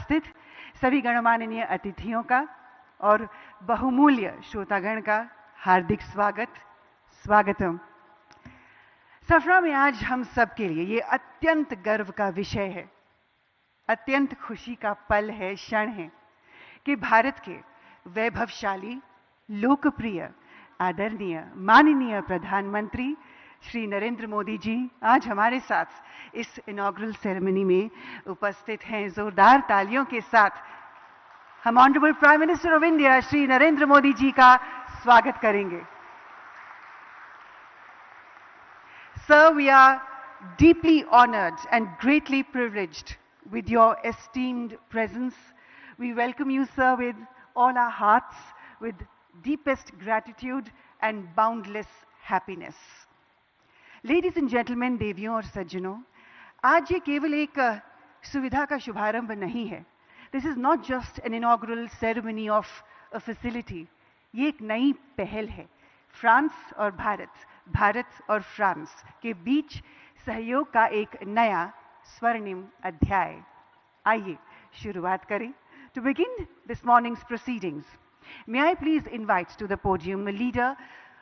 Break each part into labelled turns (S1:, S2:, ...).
S1: उपस्थित सभी गणमाननीय अतिथियों का और बहुमूल्य श्रोतागण का हार्दिक स्वागतम। सफरा में आज हम सब के लिए ये अत्यंत गर्व का विषय है, अत्यंत खुशी का पल है, क्षण है कि भारत के वैभवशाली, लोकप्रिय, आदरणीय, माननीय प्रधानमंत्री श्री नरेंद्र मोदी जी आज हमारे साथ इस इनॉग्रल सेरेमनी में उपस्थित हैं। जोरदार तालियों के साथ हम honourable prime minister of India Shri Narendra Modi ji का स्वागत करेंगे। Sir, we are deeply honored and greatly privileged with your esteemed presence. We welcome you, sir, with all our hearts, with deepest gratitude and boundless happiness. Ladies and gentlemen, देवियों और सज्जनों, आज ये केवल एक सुविधा का शुभारंभ नहीं है। This is not just an inaugural ceremony of a facility. ये एक नई पहल है। फ्रांस और भारत और फ्रांस के बीच सहयोग का एक नया स्वर्णिम अध्याय। आइए शुरुआत करें। To begin this morning's proceedings, may I please invite to the podium a leader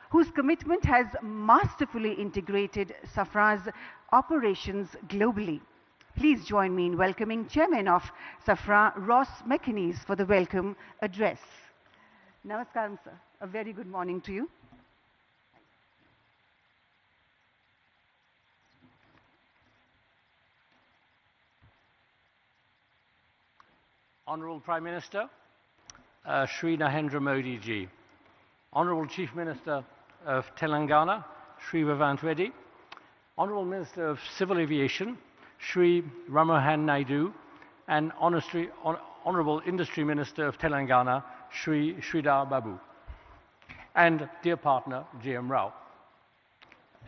S1: whose commitment has masterfully integrated SAFRA's operations globally. Please join me in welcoming Chairman of SAFRA, Ross McInnes, for the welcome address. Namaskaram, sir. A very good morning to you.
S2: Honourable Prime Minister, Shri Narendra Modi ji, Honourable Chief Minister of Telangana, Shri Revanth Reddy, Honourable Minister of Civil Aviation, Shri Ramohan Naidu, and Honourable Industry Minister of Telangana, Shri Sridhar Babu, and dear partner, J.M. Rao.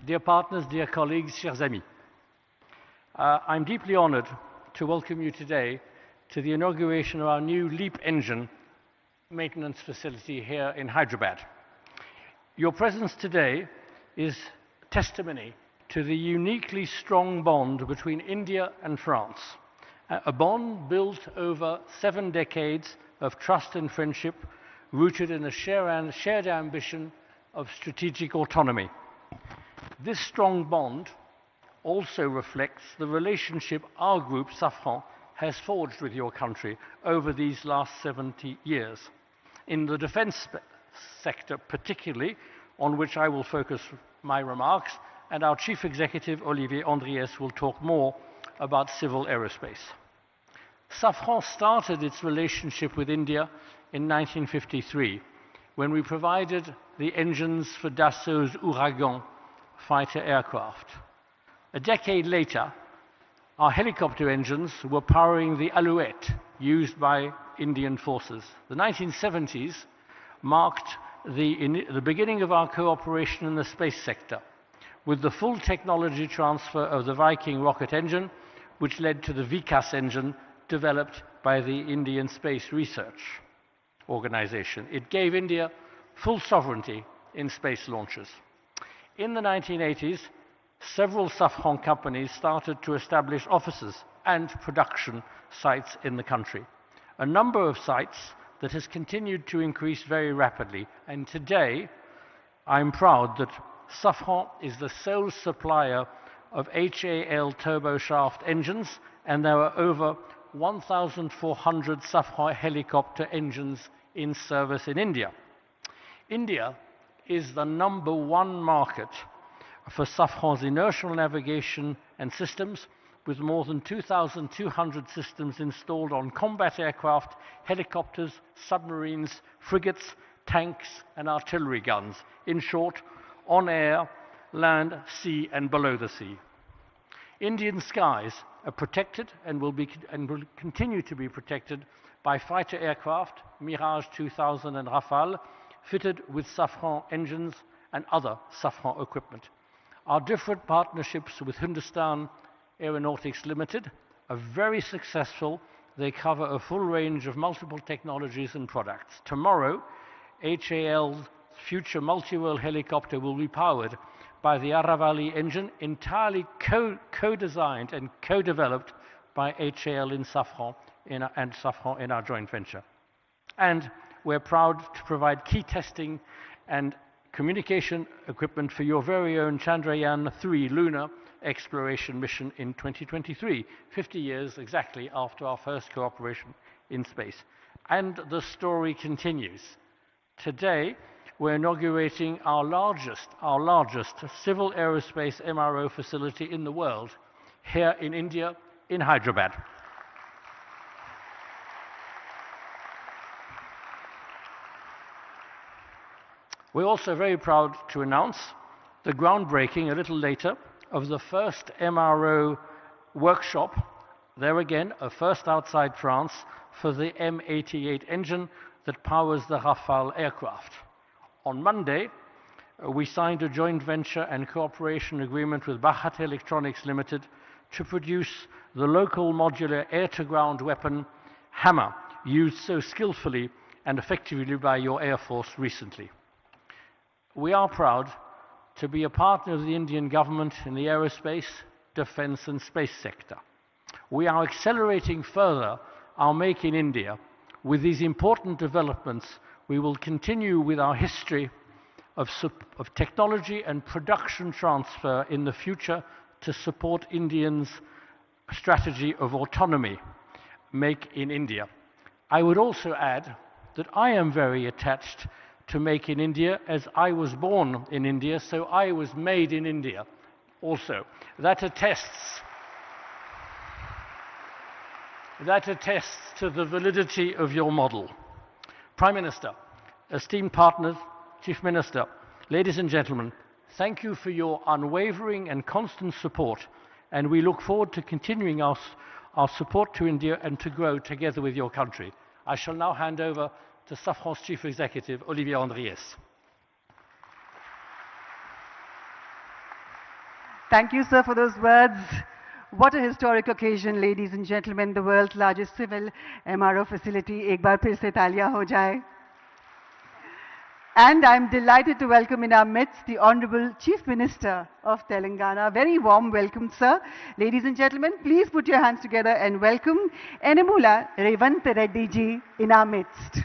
S2: Dear partners, dear colleagues, chers amis, I'm deeply honoured to welcome you today to the inauguration of our new LEAP engine maintenance facility here in Hyderabad. Your presence today is testimony to the uniquely strong bond between India and France, a bond built over 7 decades of trust and friendship rooted in a shared ambition of strategic autonomy. This strong bond also reflects the relationship our group, Safran, has forged with your country over these last 70 years. In the defence sector particularly, on which I will focus my remarks, and our Chief Executive, Olivier Andriès, will talk more about civil aerospace. Safran started its relationship with India in 1953, when we provided the engines for Dassault's Ouragan fighter aircraft. A decade later, our helicopter engines were powering the Alouette used by Indian forces. The 1970s marked the beginning of our cooperation in the space sector, with the full technology transfer of the Viking rocket engine, which led to the Vikas engine developed by the Indian Space Research Organization. It gave India full sovereignty in space launches. In the 1980s, several Safran companies started to establish offices and production sites in the country. A number of sites that has continued to increase very rapidly. And today, I'm proud that Safran is the sole supplier of HAL turboshaft engines, and there are over 1,400 Safran helicopter engines in service in India. India is the #1 market for Safran's inertial navigation and systems, with more than 2,200 systems installed on combat aircraft, helicopters, submarines, frigates, tanks, and artillery guns. In short, on air, land, sea, and below the sea. Indian skies are protected and will continue to be protected by fighter aircraft, Mirage 2000 and Rafale, fitted with Safran engines and other Safran equipment. Our different partnerships with Hindustan Aeronautics Limited are very successful. They cover a full range of multiple technologies and products. Tomorrow, HAL's future multi-role helicopter will be powered by the Aravali engine, entirely co-designed and co-developed by HAL in Safran and Safran in our joint venture. And we're proud to provide key testing and communication equipment for your very own Chandrayaan-3 lunar exploration mission in 2023, 50 years exactly after our first cooperation in space. And the story continues. Today, we're inaugurating our largest civil aerospace MRO facility in the world, here in India, in Hyderabad. We're also very proud to announce the groundbreaking a little later of the first MRO workshop, there again, a first outside France, for the M88 engine that powers the Rafale aircraft. On Monday, we signed a joint venture and cooperation agreement with Bharat Electronics Limited to produce the local modular air-to-ground weapon Hammer, used so skillfully and effectively by your Air Force recently. We are proud to be a partner of the Indian government in the aerospace, defense and space sector. We are accelerating further our Make in India. With these important developments, we will continue with our history of technology and production transfer in the future to support Indians' strategy of autonomy, Make in India. I would also add that I am very attached to Make in India, as I was born in India, so I was made in India also. That attests to the validity of your model. Prime Minister, esteemed partners, Chief Minister, ladies and gentlemen, thank you for your unwavering and constant support, and we look forward to continuing our support to India and to grow together with your country. I shall now hand over to Safran's Chief Executive, Olivier Andriès.
S1: Thank you, sir, for those words. What a historic occasion, ladies and gentlemen, the world's largest civil MRO facility. Ek baar phir se taaliyan ho jaye. And I'm delighted to welcome in our midst the Honorable Chief Minister of Telangana. Very warm welcome, sir. Ladies and gentlemen, please put your hands together and welcome Enamula Revanth Reddy ji in our midst.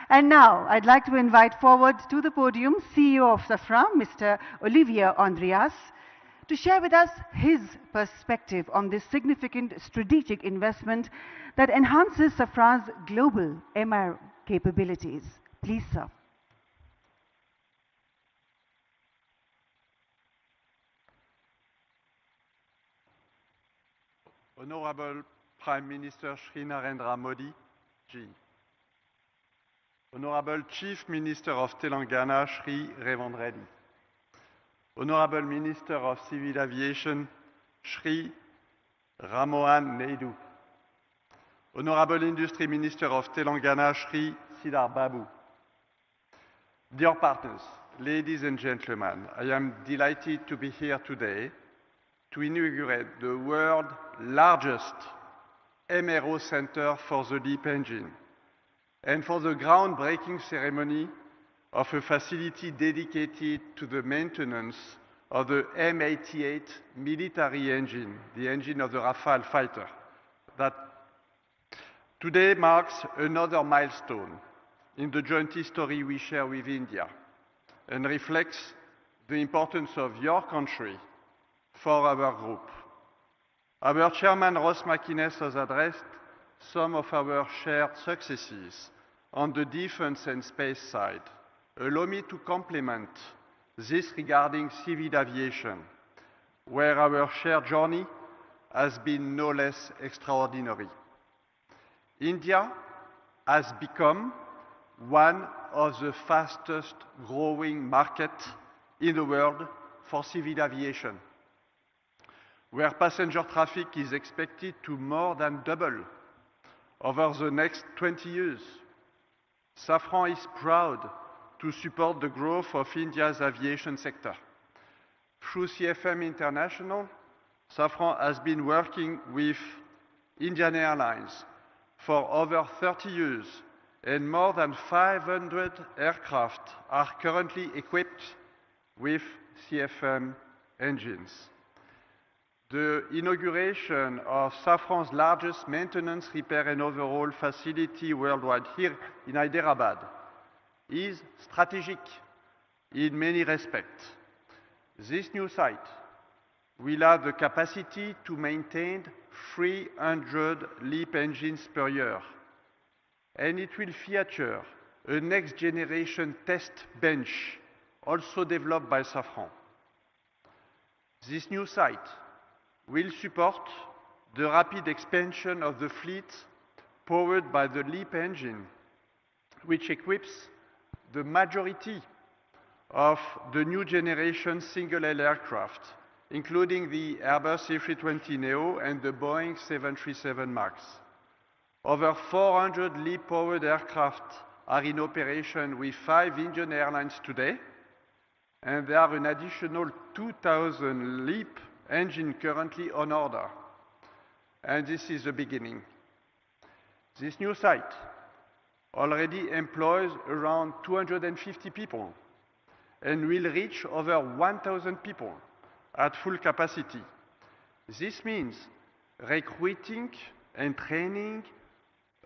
S1: And now, I'd like to invite forward to the podium CEO of Safran, Mr. Olivier Andriès, to share with us his perspective on this significant strategic investment that enhances Safran's global MRO capabilities. Please, sir.
S3: Honorable Prime Minister Shri Narendra Modi ji, Honorable Chief Minister of Telangana Shri Revanth Reddy, Honorable Minister of Civil Aviation Shri Ramohan Naidu, Honorable Industry Minister of Telangana Shri Siddhar Babu. Dear partners, ladies and gentlemen, I am delighted to be here today to inaugurate the world's largest MRO center for the LEAP engine and for the groundbreaking ceremony of a facility dedicated to the maintenance of the M88 military engine, the engine of the Rafale fighter. That today marks another milestone in the joint history we share with India and reflects the importance of your country for our group. Our chairman, Ross McInnes, has addressed some of our shared successes on the defense and space side. Allow me to complement this regarding civil aviation, where our shared journey has been no less extraordinary. India has become one of the fastest growing markets in the world for civil aviation, where passenger traffic is expected to more than double over the next 20 years. Safran is proud to support the growth of India's aviation sector. Through CFM International, Safran has been working with Indian Airlines for over 30 years, and more than 500 aircraft are currently equipped with CFM engines. the inauguration of Safran's largest maintenance, repair and overhaul facility worldwide here in Hyderabad is strategic in many respects. This new site will have the capacity to maintain 300 LEAP engines per year, and it will feature a next generation test bench also developed by Safran. This new site will support the rapid expansion of the fleet powered by the LEAP engine, which equips the majority of the new generation single-aisle aircraft, including the Airbus A320neo and the Boeing 737 MAX. Over 400 LEAP-powered aircraft are in operation with 5 Indian airlines today, and there are an additional 2,000 LEAP engines currently on order. And this is the beginning. This new site already employs around 250 people and will reach over 1,000 people at full capacity. This means recruiting and training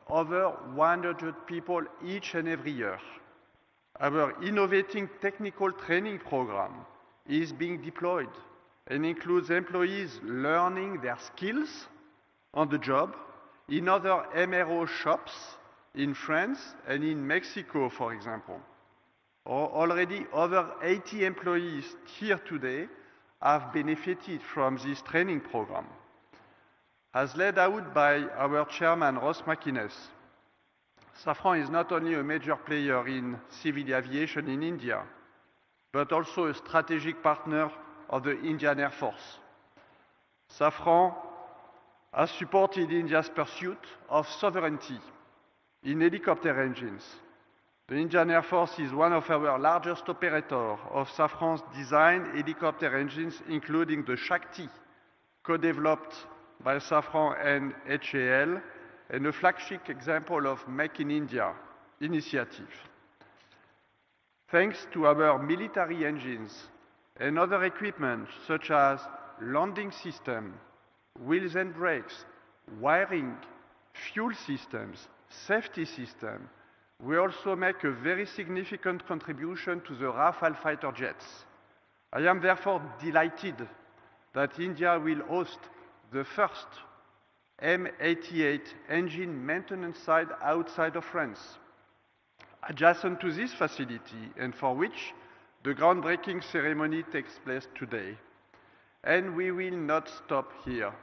S3: over 100 people each and every year. Our innovating technical training program is being deployed and includes employees learning their skills on the job in other MRO shops in France and in Mexico, for example. Already over 80 employees here today have benefited from this training program. As laid out by our chairman, Ross McInnes, Safran is not only a major player in civil aviation in India, but also a strategic partner of the Indian Air Force. Safran has supported India's pursuit of sovereignty in helicopter engines. The Indian Air Force is one of our largest operators of Safran's designed helicopter engines, including the Shakti, co-developed by Safran and HAL, and a flagship example of Make in India initiative. Thanks to our military engines and other equipment such as landing system, wheels and brakes, wiring, fuel systems, safety system, we also make a very significant contribution to the Rafale fighter jets. I am therefore delighted that India will host the first M88 engine maintenance site outside of France, adjacent to this facility, and for which the groundbreaking ceremony takes place today. And we will not stop here.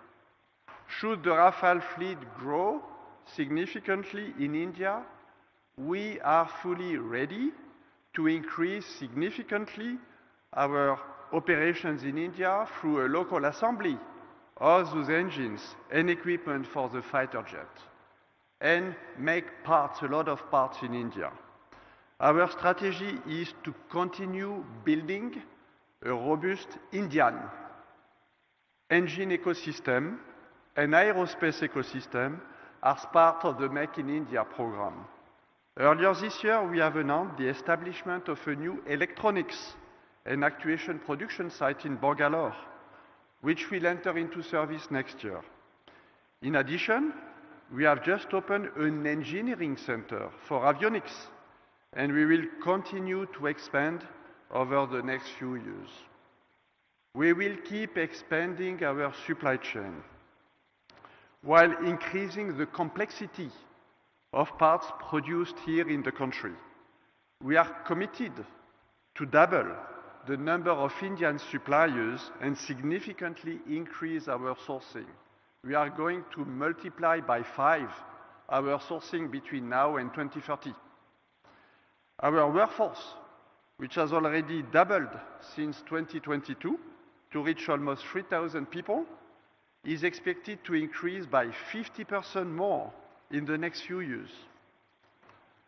S3: Should the Rafale fleet grow significantly in India, we are fully ready to increase significantly our operations in India through a local assembly of those engines and equipment for the fighter jet, and make parts, a lot of parts in India. Our strategy is to continue building a robust Indian engine ecosystem and aerospace ecosystem as part of the Make in India program. Earlier this year, we have announced the establishment of a new electronics and actuation production site in Bangalore, which will enter into service next year. In addition, we have just opened an engineering center for avionics, and we will continue to expand over the next few years. We will keep expanding our supply chain while increasing the complexity of parts produced here in the country. We are committed to double the number of Indian suppliers and significantly increase our sourcing. We are going to multiply by 5 our sourcing between now and 2030. Our workforce, which has already doubled since 2022 to reach almost 3,000 people, is expected to increase by 50% more in the next few years.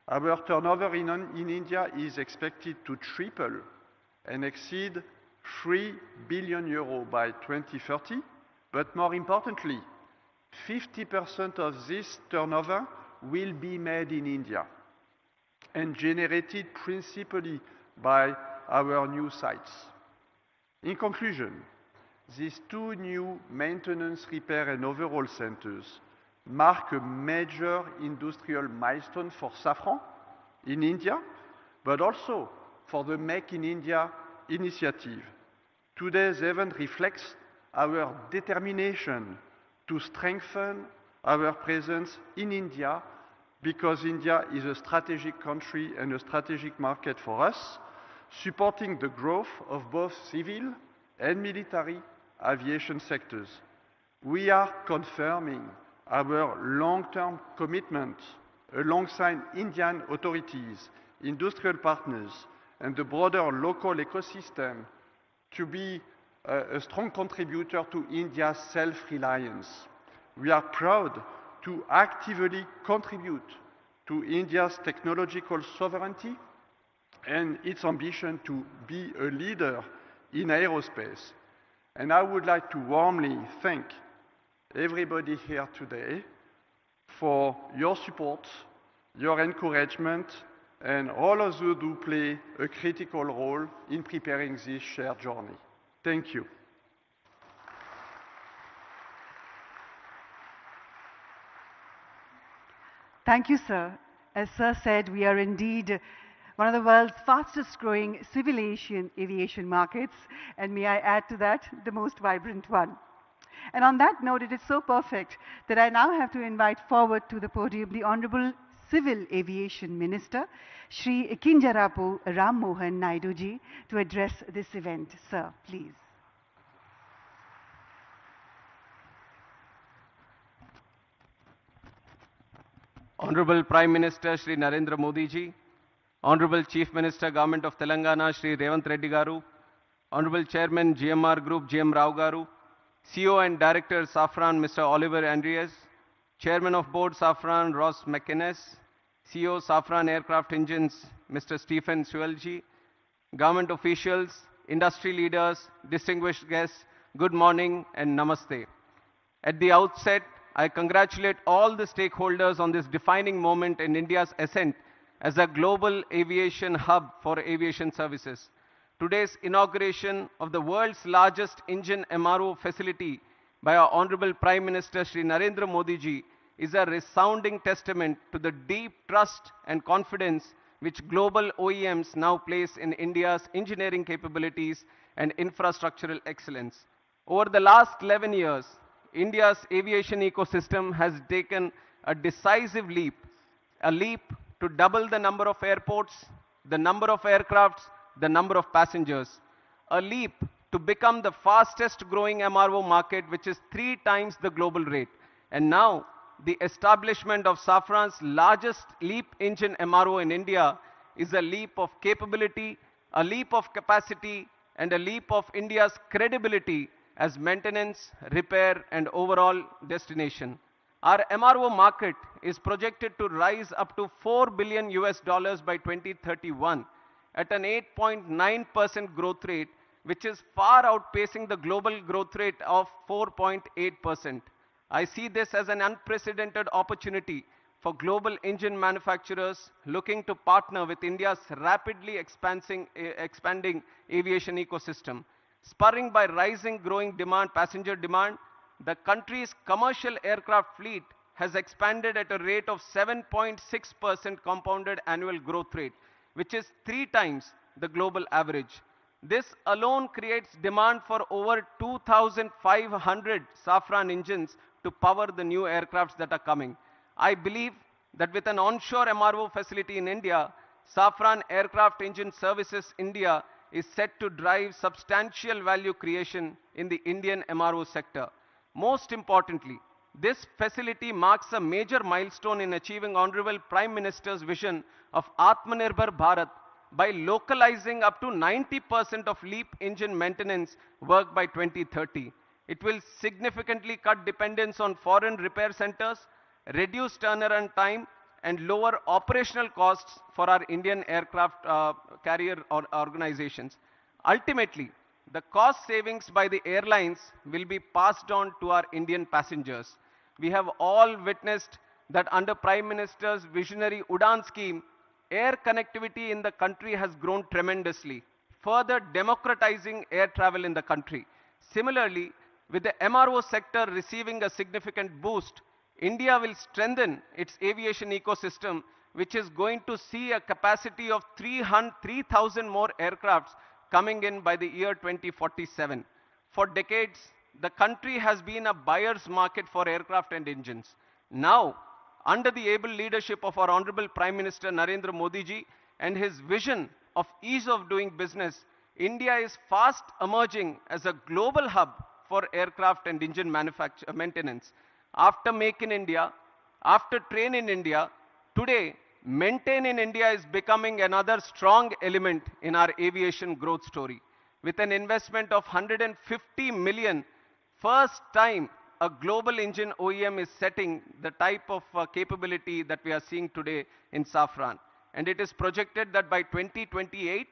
S3: Our turnover in India is expected to triple and exceed 3 billion euros by 2030, but more importantly, 50% of this turnover will be made in India and generated principally by our new sites. In conclusion, these two new maintenance, repair and overhaul centers mark a major industrial milestone for Safran in India, but also for the Make in India initiative. Today's event reflects our determination to strengthen our presence in India, because India is a strategic country and a strategic market for us, supporting the growth of both civil and military aviation sectors. We are confirming our long-term commitment alongside Indian authorities, industrial partners, and the broader local ecosystem to be a strong contributor to India's self-reliance. We are proud to actively contribute to India's technological sovereignty and its ambition to be a leader in aerospace. And I would like to warmly thank everybody here today for your support, your encouragement, and all of you who play a critical role in preparing this shared journey. Thank you.
S1: Thank you, sir. As sir said, we are indeed one of the world's fastest growing civil aviation markets, and may I add to that, the most vibrant one. And on that note, it is so perfect that I now have to invite forward to the podium the Honorable Civil Aviation Minister, Shri Kinjarapu Ram Mohan Naidu ji, to address this event. Sir, please.
S4: Honorable Prime Minister Shri Narendra Modi ji, Honorable Chief Minister Government of Telangana Shri Revanth Reddy garu, Honorable Chairman GMR Group GM Rao garu, CEO and Director Safran Mr. Oliver Andreas, Chairman of Board Safran Ross McInnes, CEO Safran Aircraft Engines Mr. Stephen Suelji, government officials, industry leaders, distinguished guests, good morning and namaste. At the outset, I congratulate all the stakeholders on this defining moment in India's ascent as a global aviation hub for aviation services. Today's inauguration of the world's largest engine MRO facility by our Honorable Prime Minister Shri Narendra Modi ji is a resounding testament to the deep trust and confidence which global OEMs now place in India's engineering capabilities and infrastructural excellence. Over the last 11 years, India's aviation ecosystem has taken a decisive leap, a leap to double the number of airports, the number of aircrafts, the number of passengers, a leap to become the fastest growing MRO market, which is 3 times the global rate. And now, the establishment of Safran's largest LEAP engine MRO in India is a leap of capability, a leap of capacity, and a leap of India's credibility as maintenance, repair, and overall destination. Our MRO market is projected to rise up to $4 billion by 2031 at an 8.9% growth rate, which is far outpacing the global growth rate of 4.8%. I see this as an unprecedented opportunity for global engine manufacturers looking to partner with India's rapidly expanding aviation ecosystem. Spurring by rising growing demand, passenger demand, the country's commercial aircraft fleet has expanded at a rate of 7.6% compounded annual growth rate, which is 3 times the global average. This alone creates demand for over 2,500 Safran engines to power the new aircrafts that are coming. I believe that with an onshore MRO facility in India, Safran Aircraft Engine Services India is set to drive substantial value creation in the Indian MRO sector. Most importantly, this facility marks a major milestone in achieving Honorable Prime Minister's vision of Atmanirbhar Bharat by localizing up to 90% of LEAP engine maintenance work by 2030. It will significantly cut dependence on foreign repair centers, reduce turnaround time, and lower operational costs for our Indian aircraft carrier organizations. Ultimately, the cost savings by the airlines will be passed on to our Indian passengers. We have all witnessed that under Prime Minister's visionary UDAN scheme, air connectivity in the country has grown tremendously, further democratizing air travel in the country. Similarly, with the MRO sector receiving a significant boost, India will strengthen its aviation ecosystem, which is going to see a capacity of 3,000 more aircrafts coming in by the year 2047. For decades, the country has been a buyer's market for aircraft and engines. Now, under the able leadership of our Honorable Prime Minister Narendra Modi ji and his vision of ease of doing business, India is fast emerging as a global hub for aircraft and engine maintenance. After Make in India, after Train in India, today Maintain in India is becoming another strong element in our aviation growth story. With an investment of 150 million, first time a global engine OEM is setting the type of capability that we are seeing today in Safran. And it is projected that by 2028,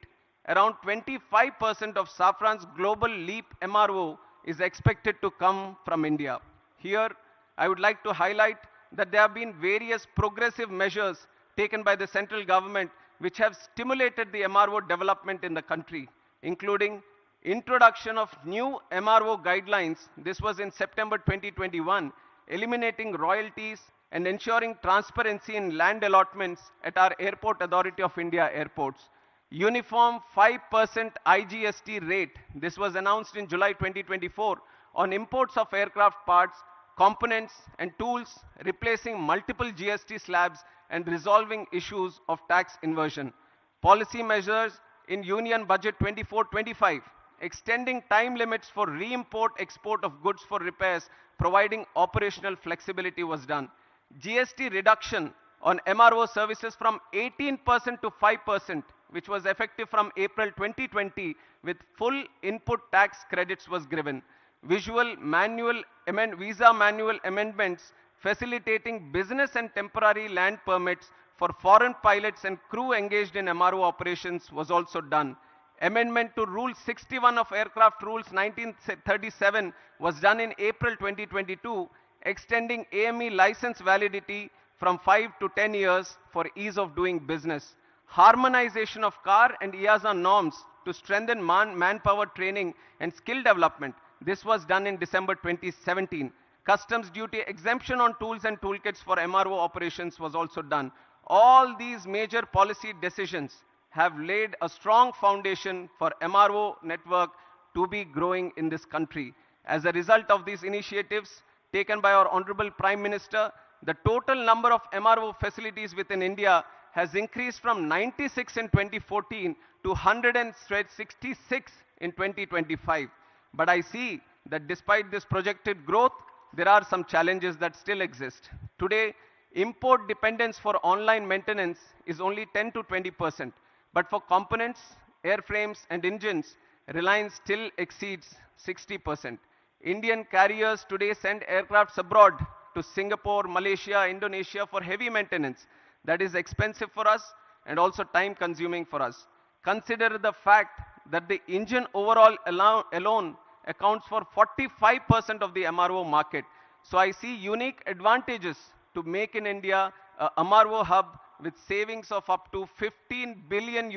S4: around 25% of Safran's global LEAP MRO is expected to come from India. Here, I would like to highlight that there have been various progressive measures taken by the central government which have stimulated the MRO development in the country, including introduction of new MRO guidelines. This was in September 2021, eliminating royalties and ensuring transparency in land allotments at our Airport Authority of India airports. Uniform 5% IGST rate, this was announced in July 2024, on imports of aircraft parts, components and tools, replacing multiple GST slabs and resolving issues of tax inversion. Policy measures in Union Budget 24-25, extending time limits for re-import-export of goods for repairs, providing operational flexibility was done. GST reduction on MRO services from 18% to 5%, which was effective from April 2020, with full input tax credits was given. Visa manual amendments facilitating business and temporary land permits for foreign pilots and crew engaged in MRO operations was also done. Amendment to Rule 61 of Aircraft Rules 1937 was done in April 2022, extending AME license validity from 5 to 10 years for ease of doing business. Harmonization of CAR and EASA norms to strengthen manpower training and skill development. This was done in December 2017. Customs duty exemption on tools and toolkits for MRO operations was also done. All these major policy decisions have laid a strong foundation for MRO network to be growing in this country. As a result of these initiatives taken by our Honorable Prime Minister, the total number of MRO facilities within India has increased from 96 in 2014 to 166 in 2025. But I see that despite this projected growth, there are some challenges that still exist. Today, import dependence for online maintenance is only 10 to 20%. But for components, airframes and engines, reliance still exceeds 60%. Indian carriers today send aircrafts abroad to Singapore, Malaysia, Indonesia for heavy maintenance. That is expensive for us and also time consuming for us. Consider the fact that the engine overall alone accounts for 45% of the MRO market. So I see unique advantages to make in India a MRO hub with savings of up to $15 billion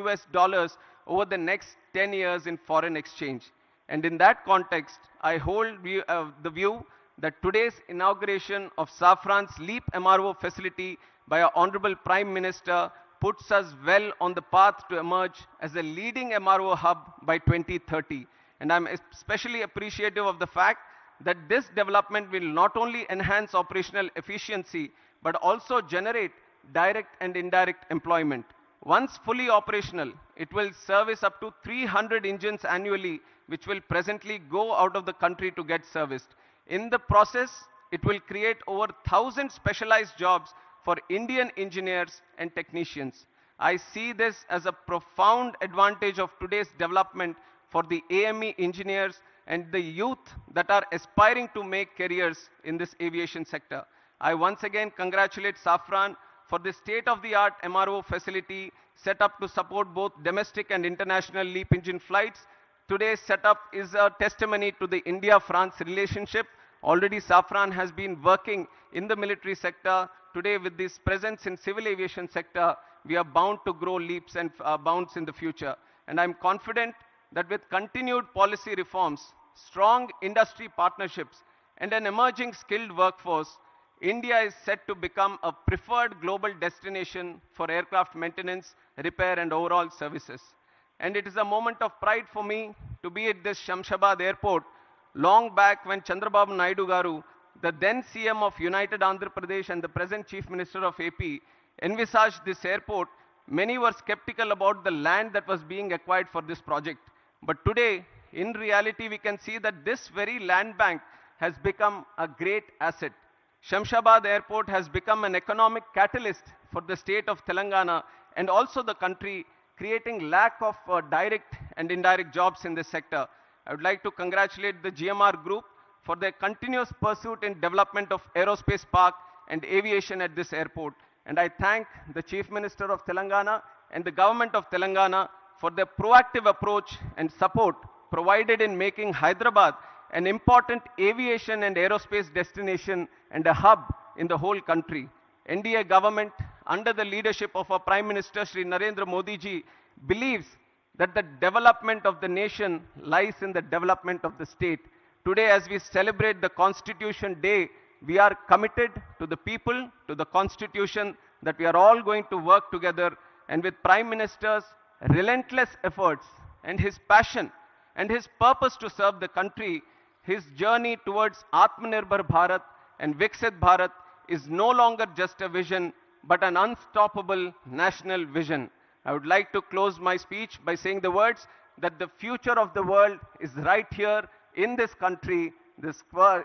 S4: over the next 10 years in foreign exchange. And in that context, I hold the view that today's inauguration of Safran's LEAP MRO facility by our Honorable Prime Minister puts us well on the path to emerge as a leading MRO hub by 2030. And I'm especially appreciative of the fact that this development will not only enhance operational efficiency, but also generate direct and indirect employment. Once fully operational, it will service up to 300 engines annually, which will presently go out of the country to get serviced. In the process, it will create over 1,000 specialized jobs for Indian engineers and technicians. I see this as a profound advantage of today's development for the AME engineers and the youth that are aspiring to make careers in this aviation sector. I once again congratulate Safran for the state-of-the-art MRO facility set up to support both domestic and international LEAP engine flights. Today's setup is a testimony to the India-France relationship. Already Safran has been working in the military sector. Today, with this presence in civil aviation sector, we are bound to grow leaps and bounds in the future. And I'm confident that with continued policy reforms, strong industry partnerships, and an emerging skilled workforce, India is set to become a preferred global destination for aircraft maintenance, repair, and overall services. And it is a moment of pride for me to be at this Shamshabad airport long back when Chandrababu Naidu Garu, the then CM of United Andhra Pradesh and the present Chief Minister of AP, envisaged this airport. Many were skeptical about the land that was being acquired for this project. But today, in reality, we can see that this very land bank has become a great asset. Shamshabad Airport has become an economic catalyst for the state of Telangana and also the country, creating lack of direct and indirect jobs in this sector. I would like to congratulate the GMR Group for their continuous pursuit in development of aerospace park and aviation at this airport. And I thank the Chief Minister of Telangana and the government of Telangana for their proactive approach and support provided in making Hyderabad an important aviation and aerospace destination and a hub in the whole country. NDA government, under the leadership of our Prime Minister Shri Narendra Modi ji, believes that the development of the nation lies in the development of the state. Today, as we celebrate the Constitution Day, we are committed to the people, to the Constitution, that we are all going to work together, and with Prime Minister's relentless efforts and his passion and his purpose to serve the country, his journey towards Atmanirbhar Bharat and Viksit Bharat is no longer just a vision, but an unstoppable national vision. I would like to close my speech by saying the words that the future of the world is right here in this country. This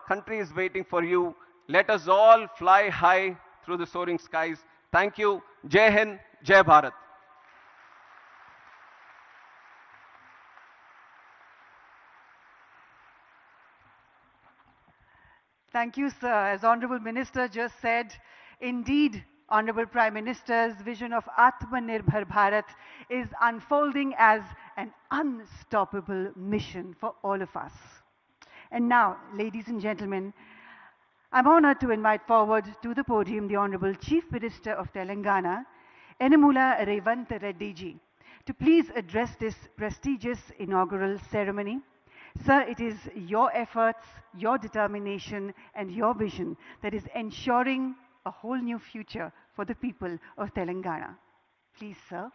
S4: country is waiting for you. Let us all fly high through the soaring skies. Thank you. Jai Hind, Jai Bharat.
S1: Thank you, sir. As Honorable Minister just said, indeed, Honorable Prime Minister's vision of Atmanirbhar Bharat is unfolding as an unstoppable mission for all of us. And now, ladies and gentlemen, I'm honored to invite forward to the podium the Honorable Chief Minister of Telangana, Enamula Revanth Reddy ji, to please address this prestigious inaugural ceremony. Sir, it is your efforts, your determination, and your vision that is ensuring a whole new future for the people of Telangana. Please, sir.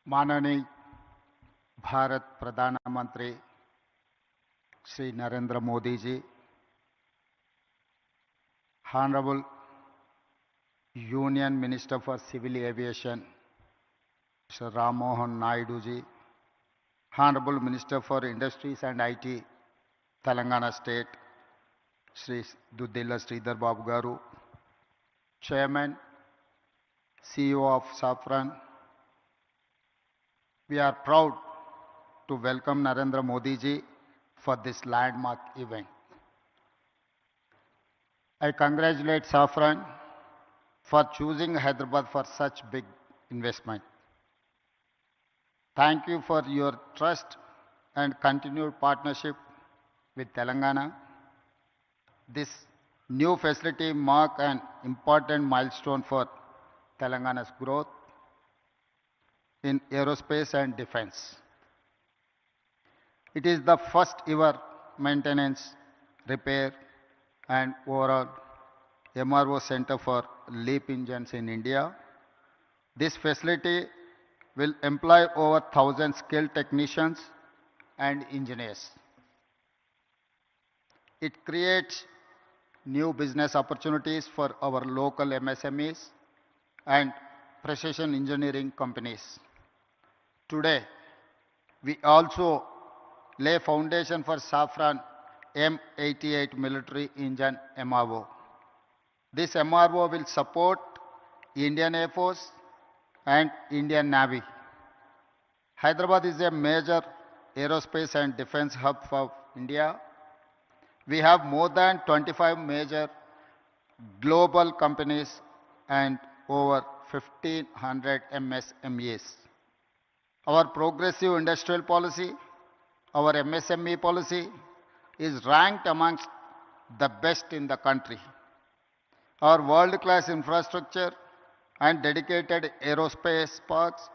S5: माननीय भारत प्रधानमंत्री श्री नरेंद्र मोदी जी, Honorable Union Minister for Civil Aviation Sir Ram Mohan Naidu ji, Honorable Minister for Industries and IT Telangana State Sri Duddilla Sridhar Babu Garu, Chairman CEO of Safran. We are proud to welcome Narendra Modi ji for this landmark event. I congratulate Safran for choosing Hyderabad for such big investment. Thank you for your trust and continued partnership with Telangana. This new facility marks an important milestone for Telangana's growth in aerospace and defense. It is the first ever maintenance, repair, and overall MRO center for LEAP engines in India. This facility will employ over 1,000 skilled technicians and engineers. It creates new business opportunities for our local MSMEs and precision engineering companies. Today, we also lay foundation for Safran M88 military engine MRO. This MRO will support Indian Air Force and Indian Navy. Hyderabad is a major aerospace and defense hub for India. We have more than 25 major global companies and over 1,500 MSMEs. Our progressive industrial policy, our MSME policy is ranked amongst the best in the country. Our world-class infrastructure and dedicated aerospace parks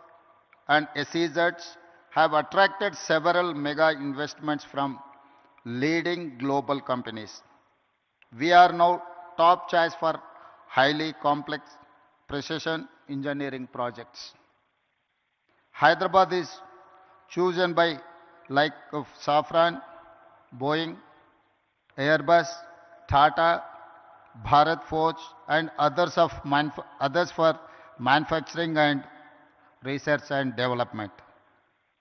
S5: and SEZs have attracted several mega investments from leading global companies. We are now top choice for highly complex precision engineering projects. Hyderabad is chosen by like of Safran, Boeing, Airbus, Tata, Bharat Forge and others for manufacturing and research and development.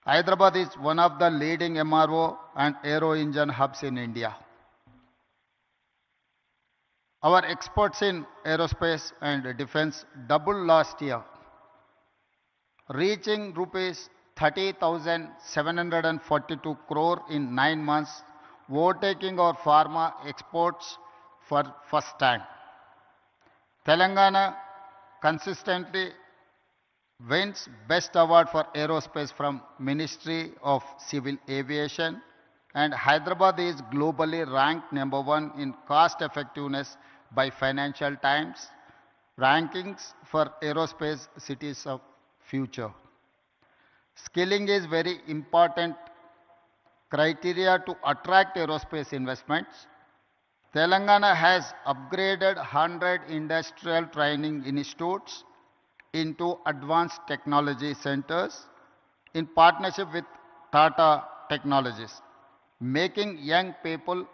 S5: Hyderabad is one of the leading MRO and aero engine hubs in India. Our exports in aerospace and defense doubled last year, reaching rupees 30,742 crore in 9 months, overtaking our pharma exports for first time. Telangana consistently wins Best Award for Aerospace from Ministry of Civil Aviation, and Hyderabad is globally ranked #1 in cost effectiveness by Financial Times rankings for aerospace cities of future. Skilling is very important criteria to attract aerospace investments. Telangana has upgraded 100 industrial training institutes into advanced technology centers in partnership with Tata Technologies, making young people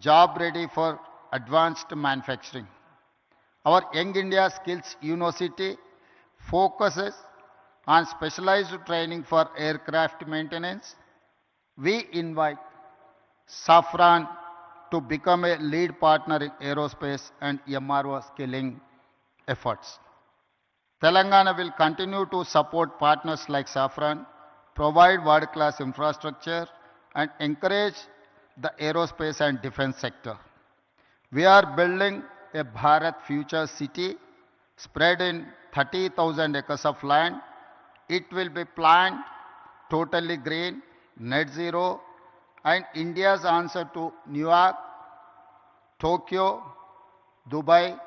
S5: job ready for advanced manufacturing. Our Young India Skills University focuses on specialized training for aircraft maintenance. We invite Safran to become a lead partner in aerospace and MRO skilling efforts. Telangana will continue to support partners like Safran, provide world-class infrastructure, and encourage the aerospace and defense sector. We are building a Bharat Future City spread in 30,000 acres of land. It will be planned totally green, net zero, and India's answer to New York, Tokyo, Dubai,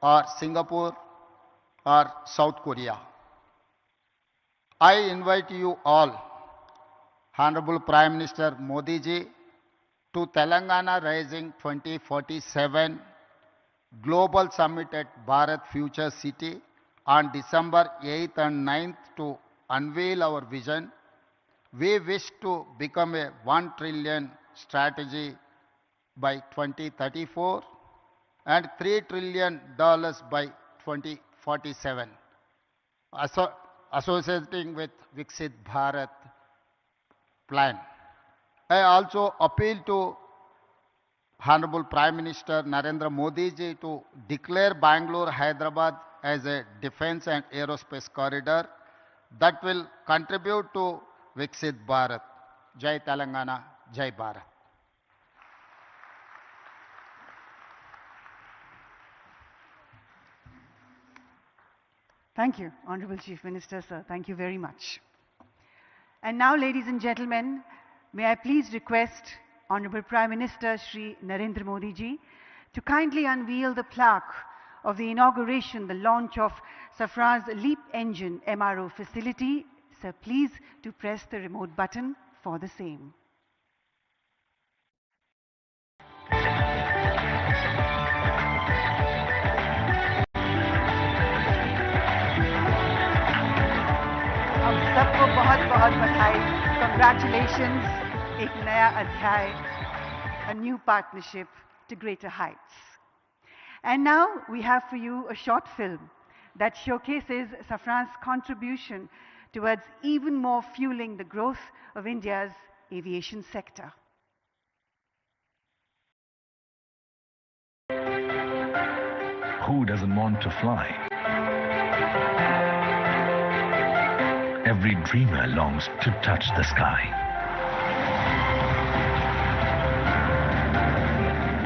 S5: or Singapore, or South Korea. I invite you all, Honorable Prime Minister Modi ji, to Telangana Rising 2047 Global Summit at Bharat Future City on December 8th and 9th to unveil our vision. We wish to become a $1 trillion strategy by 2034 and $3 trillion by 2047, associating with Viksit Bharat plan. I also appeal to Honorable Prime Minister Narendra Modi ji to declare Bangalore Hyderabad as a defense and aerospace corridor that will contribute to Viksit Bharat. Jai Telangana, Jai Bharat.
S1: Thank you, Honorable Chief Minister, sir. Thank you very much. And now, ladies and gentlemen, may I please request Honorable Prime Minister Shri Narendra Modi ji to kindly unveil the plaque of the inauguration, the launch of Safran's LEAP Engine MRO facility. Sir, please to press the remote button for the same. हम सबको बहुत-बहुत बधाई. Congratulations. एक नया अध्याय, a new partnership to greater heights. And now we have for you a short film that showcases Safran's contribution towards even more fueling the growth of India's aviation sector.
S6: Who doesn't want to fly? Every dreamer longs to touch the sky.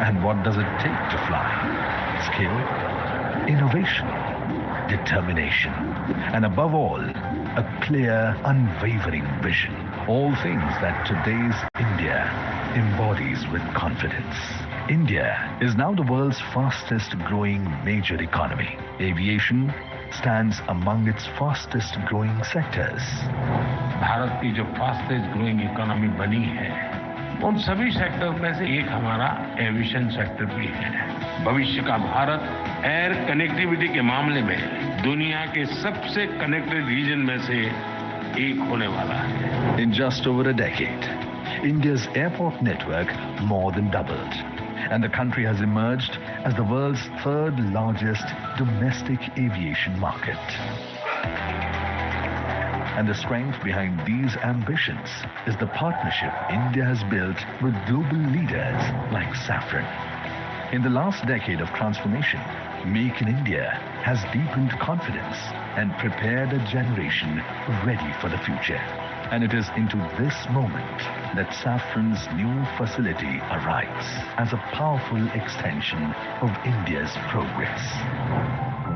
S6: And what does it take to fly? Skill, innovation, determination, and above all, a clear, unwavering vision. All things that today's India embodies with confidence. India is now the world's fastest growing major economy. Aviation stands among its fastest growing sectors.
S7: Bharat की जो fastest growing economy बनी है, उन सभी sector में से एक हमारा एविएशन सेक्टर भी है। भविष्य का भारत एयर कनेक्टिविटी के मामले में दुनिया के सबसे कनेक्टेड रीजन में से एक होने वाला है।
S6: In just over a decade, India's airport network more than doubled, and the country has emerged as the world's third largest domestic aviation market. And the strength behind these ambitions is the partnership India has built with global leaders like Safran. In the last decade of transformation, Make in India has deepened confidence and prepared a generation ready for the future. And it is into this moment that Safran's new facility arrives as a powerful extension of India's progress.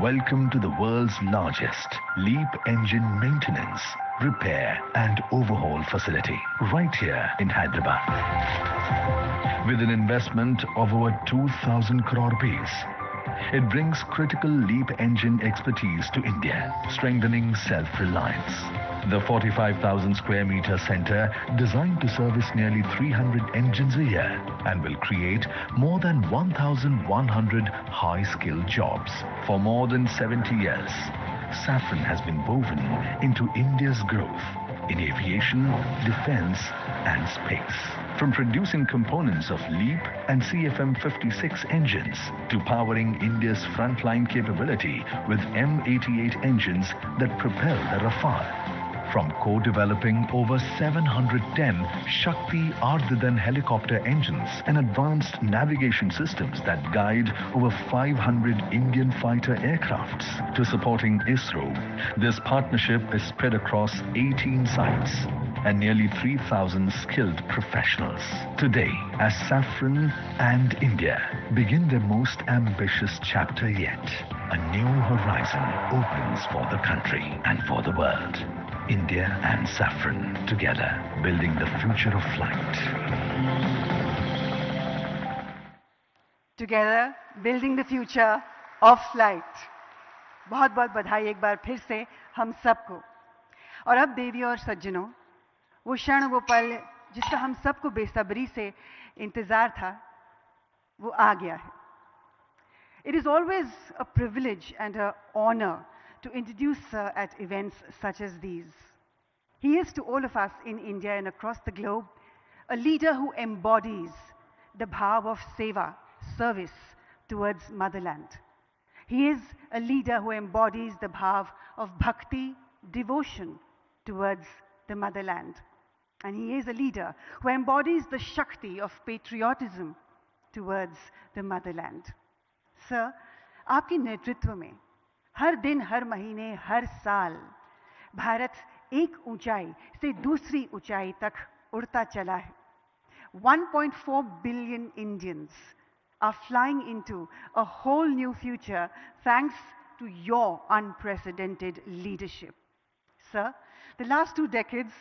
S6: Welcome to the world's largest LEAP engine maintenance, repair and overhaul facility right here in Hyderabad. With an investment of over 2,000 crore rupees, it brings critical LEAP engine expertise to India, strengthening self-reliance. The 45,000 square meter center, designed to service nearly 300 engines a year and will create more than 1,100 high-skilled jobs. For more than 70 years, Safran has been woven into India's growth in aviation, defense and space. From producing components of LEAP and CFM56 engines to powering India's frontline capability with M88 engines that propel the Rafale. From co-developing over 710 Shakti Ardhadan helicopter engines and advanced navigation systems that guide over 500 Indian fighter aircrafts to supporting ISRO, this partnership is spread across 18 sites and nearly 3,000 skilled professionals. Today, as Safran and India begin their most ambitious chapter yet, a new horizon opens for the country and for the world. India and Safran together, building the future of flight.
S1: Together, building the future of flight. बहुत बहुत बधाई एक बार फिर से हम सबको। और अब देवी और सज्जनों, वो क्षण वो पल जिसका हम सबको बेसब्री से इंतजार था, वो आ गया है। It is always a privilege and an honor to introduce Sir at events such as these. He is to all of us in India and across the globe a leader who embodies the bhav of seva, service towards motherland. He is a leader who embodies the bhav of bhakti, devotion towards the motherland. And he is a leader who embodies the shakti of patriotism towards the motherland. Sir, आपके नेतृत्व में हर दिन, हर महीने, हर साल भारत एक ऊंचाई से दूसरी ऊंचाई तक उड़ता चला है. 1.4 billion Indians are flying into a whole new future thanks to your unprecedented leadership. Sir, the last 2 decades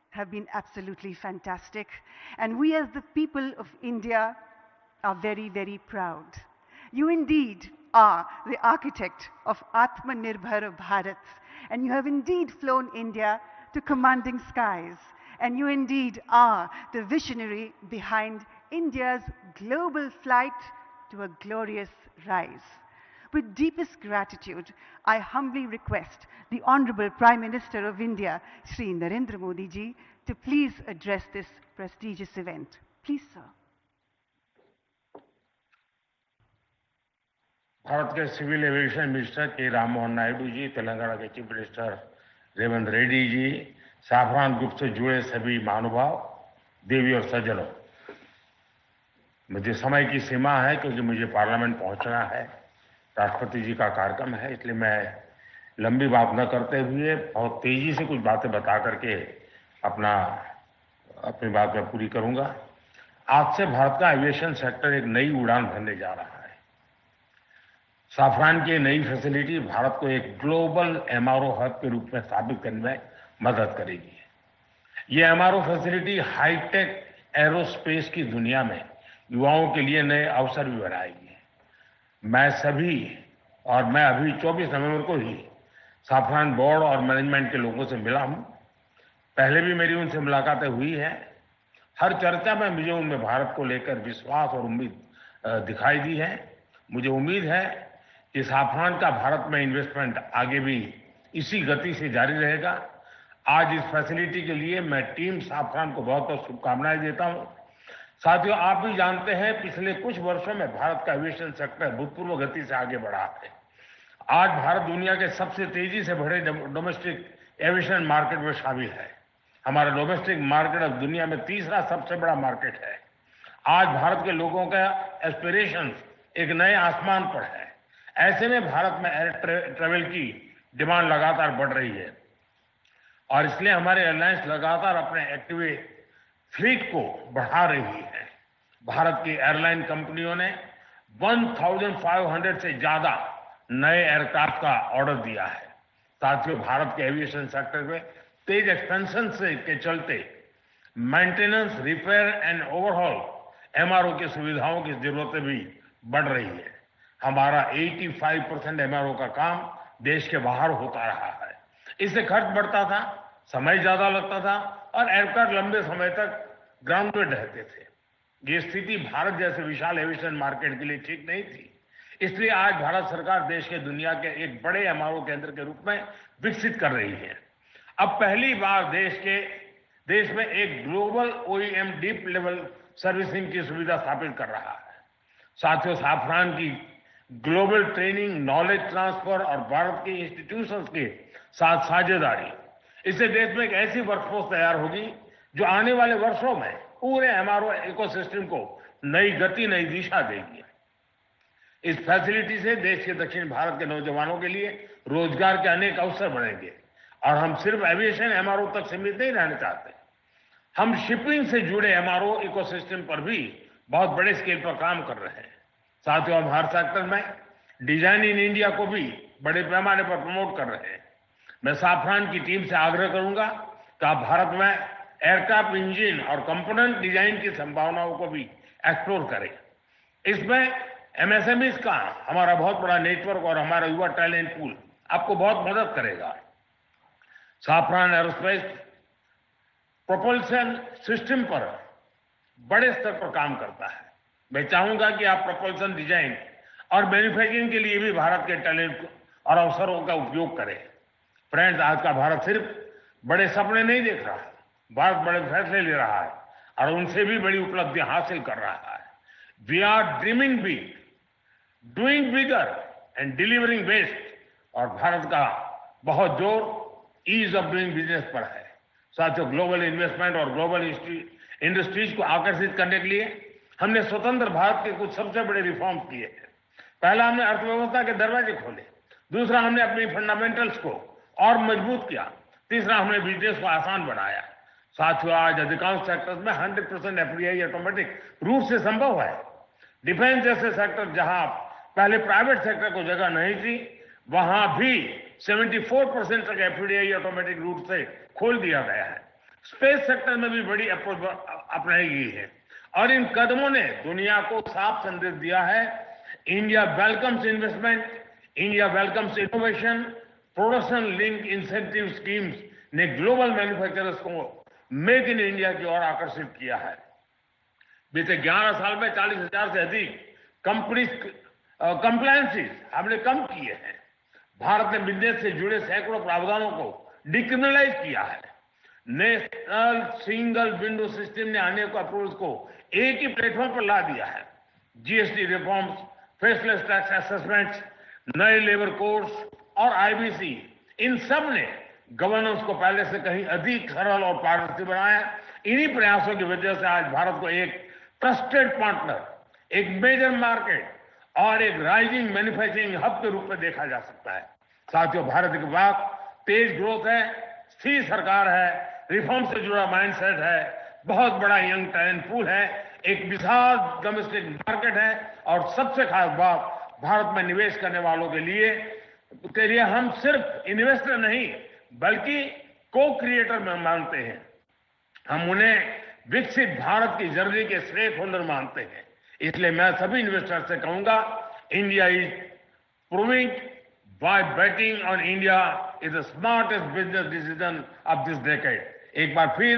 S1: have been absolutely fantastic, and we as the people of India are very, very proud. You indeed are the architect of Atmanirbhar Bharat, and you have indeed flown India to commanding skies, and you indeed are the visionary behind India's global flight to a glorious rise. With deepest gratitude, I humbly request the Honorable Prime Minister of India, Shri Narendra Modi ji, to please address this prestigious event. Please, sir.
S7: Bharat के civil aviation minister के राममोहन नायडू जी, तेलंगाना के chief minister Revanth Reddy ji, Safran group से जुड़े सभी महानुभाव, देवी और सज्जनों, मुझे समय की सीमा है क्योंकि मुझे पार्लियामेंट पहुंचना है, राष्ट्रपति जी का कार्यक्रम है, इसलिए मैं लंबी बात न करते हुए बहुत तेजी से कुछ बातें बता करके अपनी बात मैं पूरी करूंगा। आज से भारत का एविएशन सेक्टर एक नई उड़ान भरने जा रहा है। साफरान की नई फैसिलिटी भारत को एक ग्लोबल एमआरओ हब के रूप में स्थापित करने में मदद करेगी। ये एमआरओ फैसिलिटी हाईटेक एरोस्पेस की दुनिया में युवाओं के लिए नए अवसर भी बनाएगी। मैं अभी 24 नवंबर को ही साफरान बोर्ड और मैनेजमेंट के लोगों से मिला हूं। पहले भी मेरी उनसे मुलाकातें हुई हैं। हर चर्चा में मुझे उनमें भारत को लेकर विश्वास और उम्मीद दिखाई दी है। मुझे उम्मीद है कि साफरान का भारत में इन्वेस्टमेंट आगे भी इसी गति से जारी रहेगा। आज इस फैसिलिटी के लिए मैं टीम साफरान को बहुत बहुत शुभकामनाएं देता हूं। साथियों, आप भी जानते हैं पिछले कुछ वर्षों में भारत का एविएशन सेक्टर भूतपूर्व गति से आगे बढ़ा है। आज भारत दुनिया के सबसे तेजी से बढ़े डोमेस्टिक एविएशन मार्केट में शामिल है। हमारा डोमेस्टिक मार्केट अब दुनिया में तीसरा सबसे बड़ा मार्केट है। आज भारत के लोगों का एस्पिरेशन एक नए आसमान पर है। ऐसे में भारत में एयर ट्रेवल की डिमांड लगातार बढ़ रही है और इसलिए हमारे एयरलाइंस लगातार अपने एक्टिव फ्लीट को बढ़ा रही है। भारत की एयरलाइन कंपनियों ने 1500 से ज्यादा नए एयरक्राफ्ट का ऑर्डर दिया है। साथियों, भारत के एविएशन सेक्टर में तेज एक्सपेंशन के चलते maintenance, repair and overhaul MRO की सुविधाओं की जरूरतें भी बढ़ रही है। हमारा 85% एमआरओ का काम देश के बाहर होता रहा है। इससे खर्च बढ़ता था, समय ज्यादा लगता था और एयरक्राफ्ट लंबे समय तक ग्राउंडेड रहते थे। ये स्थिति भारत जैसे विशाल एविएशन मार्केट के लिए ठीक नहीं थी। इसलिए आज भारत सरकार देश के दुनिया के एक बड़े एमआरओ केंद्र के रूप में विकसित कर रही है। अब पहली बार देश में एक global OEM deep level servicing की सुविधा स्थापित कर रहा है। साथियों, साफरान की ग्लोबल ट्रेनिंग, नॉलेज ट्रांसफर और भारत के इंस्टीट्यूशंस के साथ साझेदारी, इससे देश में एक ऐसी वर्कफोर्स तैयार होगी जो आने वाले वर्षों में पूरे एमआरओ इकोसिस्टम को नई गति, नई दिशा देगी। इस फैसिलिटी से देश के दक्षिण भारत के नौजवानों के लिए रोजगार के अनेक अवसर बनेंगे और हम सिर्फ एविएशन एमआरओ तक सीमित नहीं रहना चाहते। हम शिपिंग से जुड़े एमआरओ इकोसिस्टम पर भी बहुत बड़े स्केल पर काम कर रहे हैं। साथियों, हम हर सेक्टर में डिजाइन इन इंडिया को भी बड़े पैमाने पर प्रमोट कर रहे हैं। मैं साफरान की टीम से आग्रह करूंगा कि आप भारत में एयरक्राफ्ट इंजन और कंपोनेंट डिजाइन की संभावनाओं को भी एक्सप्लोर करें। इसमें एमएसएमईज का हमारा बहुत बड़ा नेटवर्क और हमारा युवा टैलेंट पूल आपको बहुत मदद करेगा। साफरान एरोस्पेस प्रोपल्शन सिस्टम पर बड़े स्तर पर काम करता है। मैं चाहूंगा कि आप प्रोपल्शन डिजाइन और मैन्युफैक्चरिंग के लिए भी भारत के टैलेंट और अवसरों का उपयोग करें। फ्रेंड्स, आज का भारत सिर्फ बड़े सपने नहीं देख रहा, भारत बड़े फैसले ले रहा है और उनसे भी बड़ी उपलब्धियां हासिल कर रहा है। We are dreaming big, doing bigger and delivering best. और भारत का बहुत जोर ईज ऑफ डूइंग बिजनेस पर है। साथियों, ग्लोबल इन्वेस्टमेंट और ग्लोबल इंडस्ट्रीज को आकर्षित करने के लिए हमने स्वतंत्र भारत के कुछ सबसे बड़े रिफॉर्म्स किए हैं। पहला, हमने अर्थव्यवस्था के दरवाजे खोले। दूसरा, हमने अपनी फंडामेंटल्स को और मजबूत किया। तीसरा, हमने बिजनेस को आसान बनाया। साथियों, आज अधिकांश सेक्टर्स में 100% एफडीआई ऑटोमेटिक रूप से संभव है। डिफेंस जैसे सेक्टर जहां पहले प्राइवेट सेक्टर को जगह नहीं थी, वहां भी 74% तक एफडीआई ऑटोमेटिक रूप से खोल दिया गया है। स्पेस सेक्टर में भी बड़ी अप्रोच अपनाई गई है और इन कदमों ने दुनिया को साफ संदेश दिया है, India welcomes investment, India welcomes innovation. Production link incentive schemes ने ग्लोबल मैन्युफैक्चरर्स को मेक इन इंडिया की ओर आकर्षित किया है। बीते 11 साल में 40,000 से अधिक कंप्लायंसेस हमने कम किए हैं। भारत ने बिजनेस से जुड़े सैकड़ों प्रावधानों को डिक्रिमिनलाइज किया है। नेशनल सिंगल विंडो सिस्टम ने अनेक अप्रोच को एक ही प्लेटफॉर्म पर ला दिया है। GST reforms, faceless tax assessments, नए लेबर कोड्स और आईबीसी, इन सब ने गवर्नेंस को पहले से कहीं अधिक सरल और पारदर्शी बनाया। इन्हीं प्रयासों की वजह से आज भारत को एक ट्रस्टेड पार्टनर, एक मेजर मार्केट और एक राइजिंग मैन्युफैक्चरिंग हब के रूप में देखा जा सकता है। साथियों, भारत के पास तेज ग्रोथ है, स्थिर सरकार है, रिफॉर्म से जुड़ा माइंडसेट है, बहुत बड़ा यंग टैलेंट पूल है, एक विशाल डोमेस्टिक मार्केट है और सबसे खास बात, भारत में निवेश करने वालों के लिए हम सिर्फ इन्वेस्टर नहीं बल्कि को क्रिएटर में मानते हैं। हम उन्हें विकसित भारत की जर्नी के स्टेक होल्डर मानते हैं। इसलिए मैं सभी इन्वेस्टर से कहूंगा, India is proving by betting on India is the smartest business decision of this decade. एक बार फिर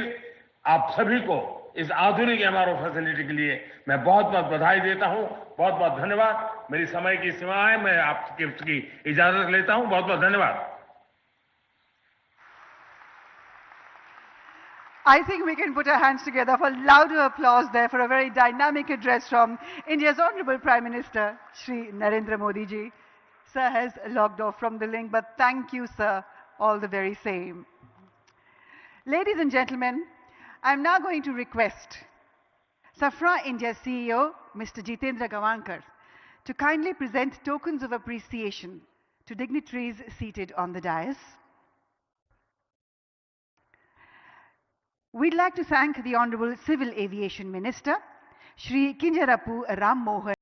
S7: आप सभी को इस आधुनिक एमआरओ फैसिलिटी के लिए मैं बहुत बहुत बधाई देता हूं। बहुत बहुत धन्यवाद। मेरी समय की सीमा है, मैं आपकी इजाजत लेता हूं। बहुत बहुत धन्यवाद।
S1: I think we can put our hands together for louder applause there for a very dynamic address from India's Honorable Prime Minister, Shri Narendra Modi ji. Sir has logged off from the link, but thank you, sir, all the very same. Ladies and gentlemen, I'm now going to request Safra India's CEO, Mr. Jitendra Gavankar, to kindly present tokens of appreciation to dignitaries seated on the dais. We'd like to thank the Honorable Civil Aviation Minister, Shri Kinjarapu Ram Mohan.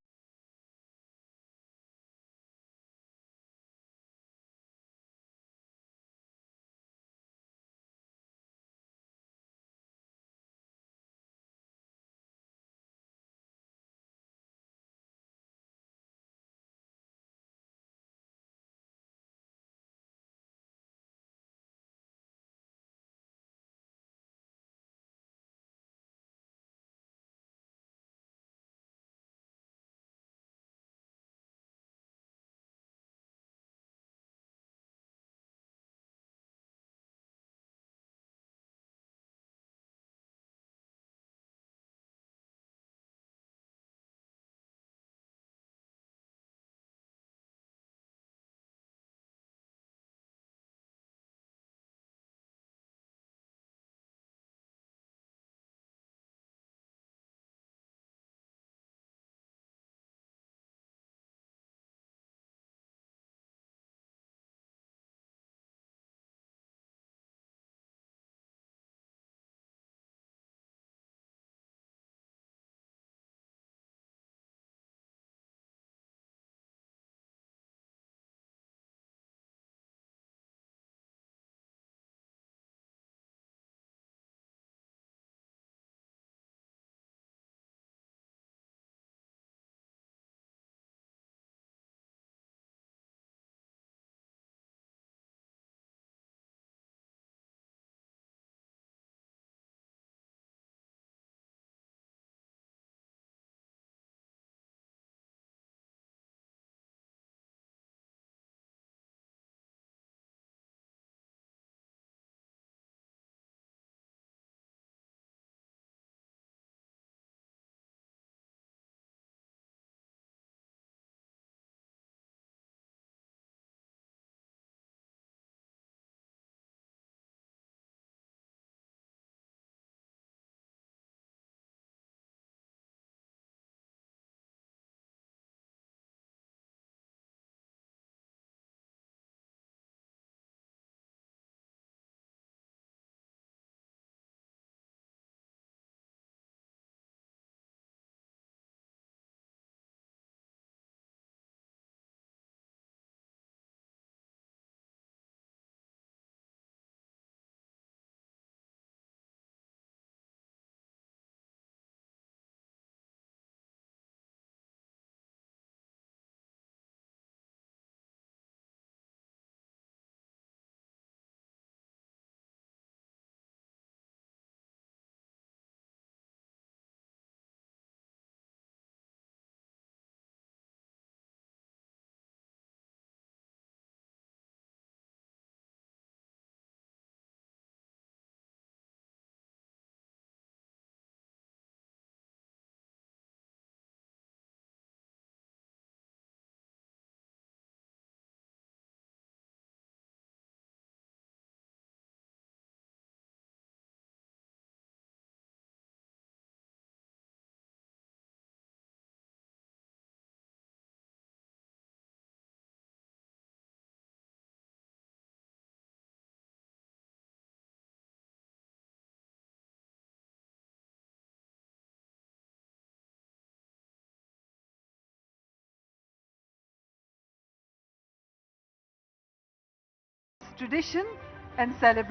S1: Tradition and celebration.